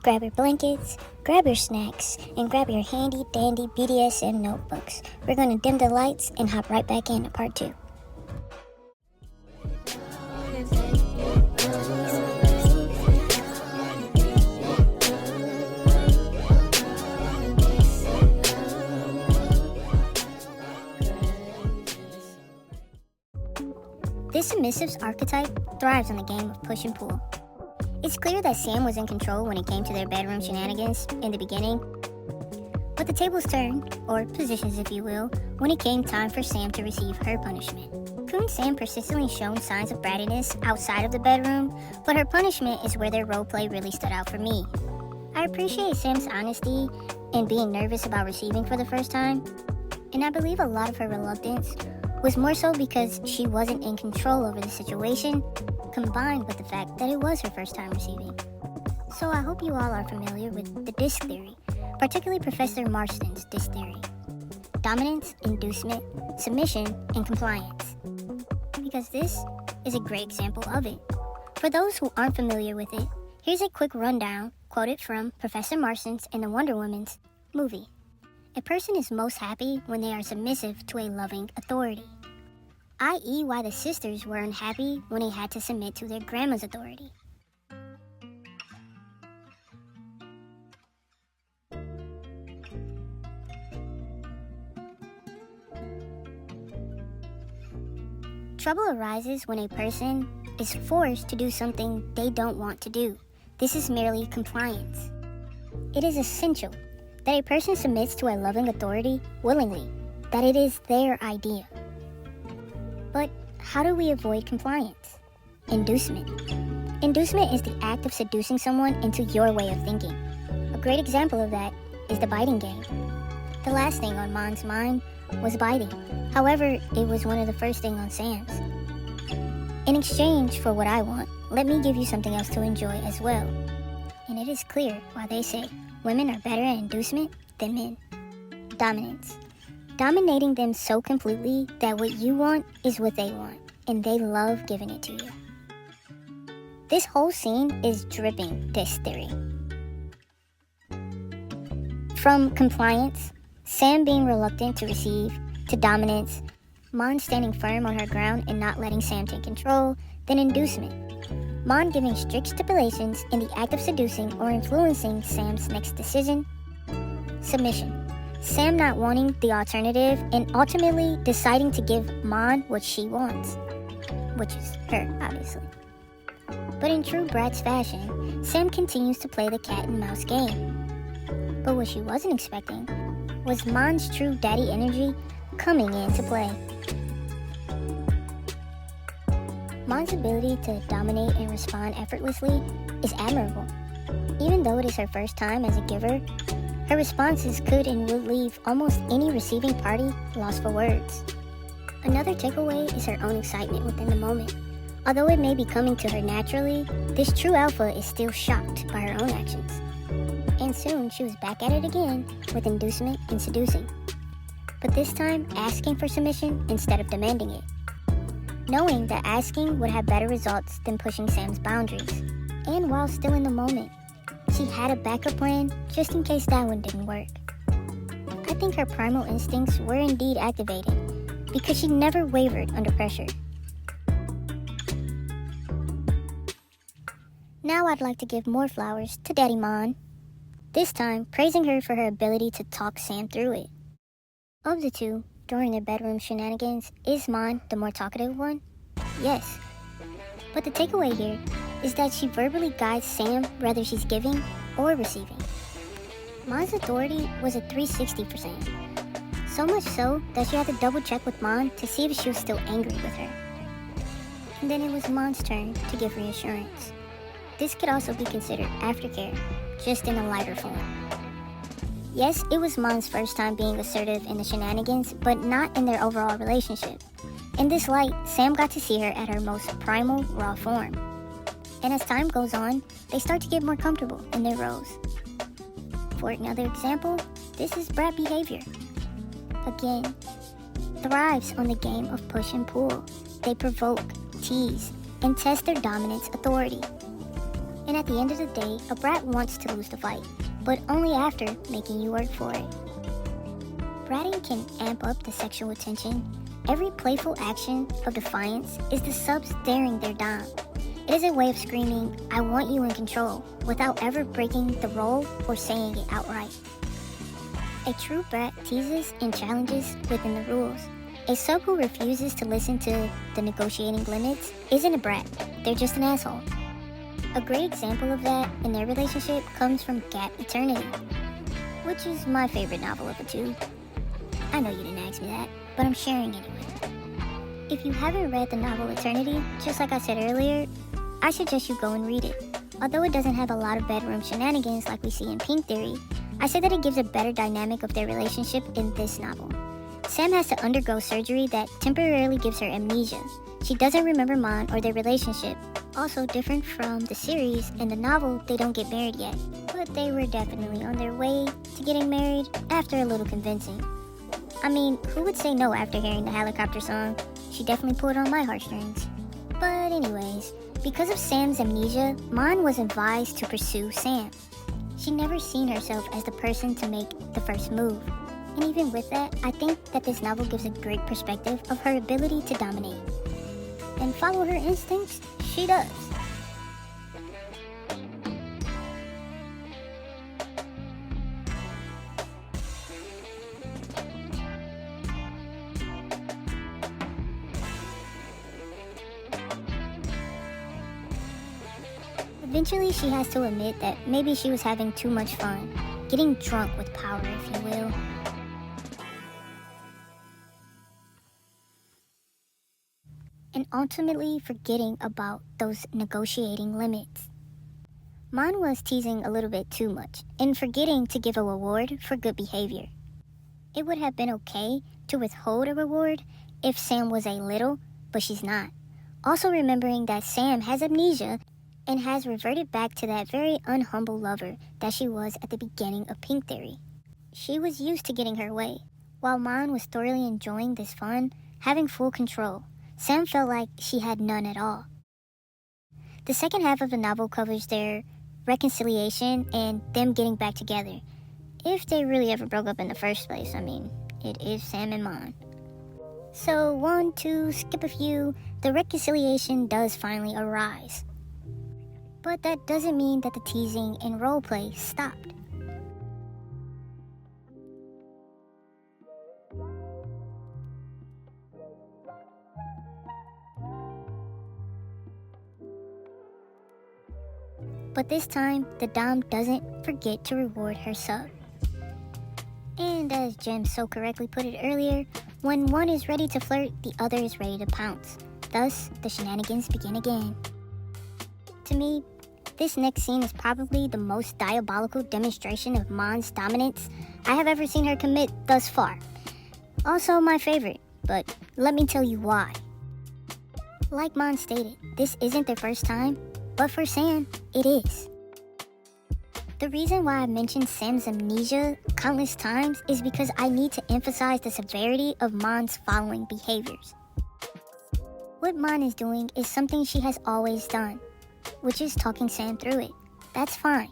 Grab your blankets, grab your snacks, and grab your handy dandy BDSM notebooks. We're going to dim the lights and hop right back into part 2. This submissive's archetype thrives on the game of push and pull. It's clear that Sam was in control when it came to their bedroom shenanigans in the beginning, but the tables turned, or positions if you will, when it came time for Sam to receive her punishment. Couldn't Sam persistently shown signs of brattiness outside of the bedroom, but her punishment is where their roleplay really stood out for me. I appreciate Sam's honesty and being nervous about receiving for the first time, and I believe a lot of her reluctance was more so because she wasn't in control over the situation, combined with the fact that it was her first time receiving. So I hope you all are familiar with the DISC theory, particularly Professor Marston's DISC theory. Dominance, inducement, submission, and compliance. Because this is a great example of it. For those who aren't familiar with it, here's a quick rundown quoted from Professor Marston's in the Wonder Woman's movie. A person is most happy when they are submissive to a loving authority, i.e. why the sisters were unhappy when they had to submit to their grandma's authority. Trouble arises when a person is forced to do something they don't want to do. This is merely compliance. It is essential that a person submits to a loving authority willingly, that it is their idea. But how do we avoid compliance? Inducement. Inducement is the act of seducing someone into your way of thinking. A great example of that is the biting game. The last thing on Mon's mind was biting. However, it was one of the first things on Sam's. In exchange for what I want, let me give you something else to enjoy as well. And it is clear why they say women are better at inducement than men. Dominance. Dominating them so completely that what you want is what they want, and they love giving it to you. This whole scene is dripping DISC theory. From compliance, Sam being reluctant to receive, to dominance, Mon standing firm on her ground and not letting Sam take control, then inducement. Mon giving strict stipulations in the act of seducing or influencing Sam's next decision. Submission. Sam not wanting the alternative and ultimately deciding to give Mon what she wants, which is her, obviously. But in true Bratz fashion, Sam continues to play the cat and mouse game. But what she wasn't expecting was Mon's true daddy energy coming into play. Mon's ability to dominate and respond effortlessly is admirable. Even though it is her first time as a giver, her responses could and would leave almost any receiving party lost for words. Another takeaway is her own excitement within the moment. Although it may be coming to her naturally, this true alpha is still shocked by her own actions. And soon she was back at it again with inducement and seducing. But this time asking for submission instead of demanding it. Knowing that asking would have better results than pushing Sam's boundaries. And while still in the moment, she had a backup plan just in case that one didn't work. I think her primal instincts were indeed activated because she never wavered under pressure. Now I'd like to give more flowers to Daddy Mon, this time praising her for her ability to talk Sam through it. Of the two, during their bedroom shenanigans, is Mon the more talkative one? Yes. But the takeaway here is that she verbally guides Sam whether she's giving or receiving. Mon's authority was a 360%. So much so that she had to double check with Mon to see if she was still angry with her. And then it was Mon's turn to give reassurance. This could also be considered aftercare, just in a lighter form. Yes, it was Mon's first time being assertive in the shenanigans, but not in their overall relationship. In this light, Sam got to see her at her most primal, raw form. And as time goes on, they start to get more comfortable in their roles. For another example, this is brat behavior. Again, thrives on the game of push and pull. They provoke, tease, and test their dominance authority. And at the end of the day, a brat wants to lose the fight, but only after making you work for it. Bratting can amp up the sexual tension. Every playful action of defiance is the sub daring their dom. It is a way of screaming, "I want you in control," without ever breaking the role or saying it outright. A true brat teases and challenges within the rules. A sub who refuses to listen to the negotiating limits isn't a brat, they're just an asshole. A great example of that in their relationship comes from Gap Eternity, which is my favorite novel of the two. I know you didn't ask me that, but I'm sharing anyway. If you haven't read the novel Eternity, just like I said earlier, I suggest you go and read it. Although it doesn't have a lot of bedroom shenanigans like we see in Pink Theory, I say that it gives a better dynamic of their relationship in this novel. Sam has to undergo surgery that temporarily gives her amnesia. She doesn't remember Mon or their relationship. Also different from the series, in the novel they don't get married yet, but they were definitely on their way to getting married after a little convincing. I mean, who would say no after hearing the helicopter song? She definitely pulled on my heartstrings. But anyways, because of Sam's amnesia, Mon was advised to pursue Sam. She never seen herself as the person to make the first move. And even with that, I think that this novel gives a great perspective of her ability to dominate. And follow her instincts, she does. Eventually, she has to admit that maybe she was having too much fun, getting drunk with power, if you will. And ultimately forgetting about those negotiating limits. Mon was teasing a little bit too much and forgetting to give a reward for good behavior. It would have been okay to withhold a reward if Sam was a little, but she's not. Also remembering that Sam has amnesia and has reverted back to that very unhumble lover that she was at the beginning of Pink Theory. She was used to getting her way. While Mon was thoroughly enjoying this fun, having full control, Sam felt like she had none at all. The second half of the novel covers their reconciliation and them getting back together. If they really ever broke up in the first place, I mean, it is Sam and Mon. So, 1, 2, skip a few, the reconciliation does finally arise. But that doesn't mean that the teasing and roleplay stopped. But this time, the Dom doesn't forget to reward her sub. And as Jem so correctly put it earlier, when one is ready to flirt, the other is ready to pounce. Thus, the shenanigans begin again. To me, this next scene is probably the most diabolical demonstration of Mon's dominance I have ever seen her commit thus far. Also my favorite, but let me tell you why. Like Mon stated, this isn't their first time, but for Sam, it is. The reason why I mentioned Sam's amnesia countless times is because I need to emphasize the severity of Mon's following behaviors. What Mon is doing is something she has always done, which is talking Sam through it. That's fine.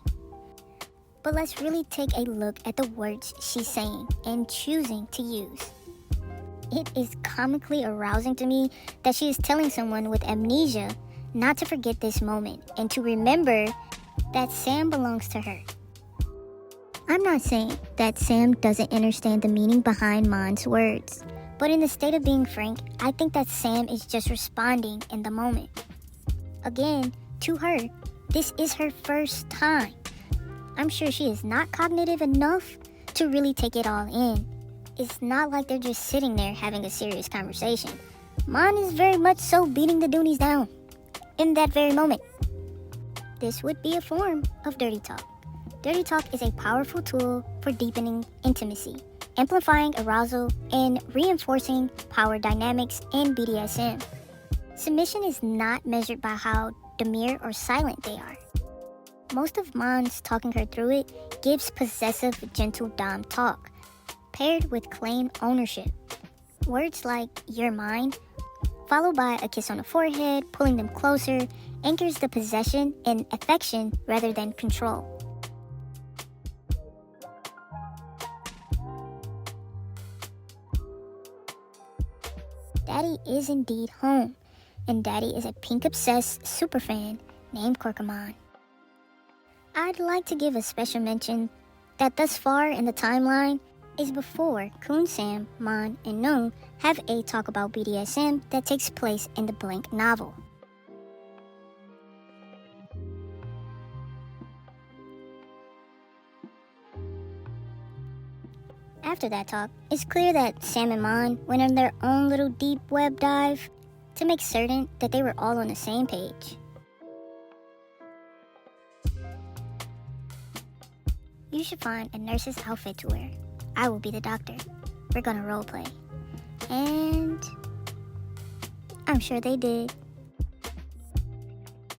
But let's really take a look at the words she's saying and choosing to use. It is comically arousing to me that she is telling someone with amnesia not to forget this moment and to remember that Sam belongs to her. I'm not saying that Sam doesn't understand the meaning behind Mon's words, but in the state of being frank, I think that Sam is just responding in the moment. Again, to her, this is her first time. I'm sure she is not cognitive enough to really take it all in. It's not like they're just sitting there having a serious conversation. Mon is very much so beating the Doonies down in that very moment. This would be a form of dirty talk. Dirty talk is a powerful tool for deepening intimacy, amplifying arousal, and reinforcing power dynamics in BDSM. Submission is not measured by how demure or silent they are. Most of Mon's talking her through it gives possessive, gentle Dom talk, paired with claim ownership. Words like "you're mine," followed by a kiss on the forehead, pulling them closer, anchors the possession in affection rather than control. Daddy is indeed home, and Daddy is a pink-obsessed superfan named Corkamon. I'd like to give a special mention that thus far in the timeline is before Kun, Sam, Mon, and Nung have a talk about BDSM that takes place in the Blank novel. After that talk, it's clear that Sam and Mon went on their own little deep web dive to make certain that they were all on the same page. You should find a nurse's outfit to wear. I will be the doctor. We're gonna roleplay. And I'm sure they did.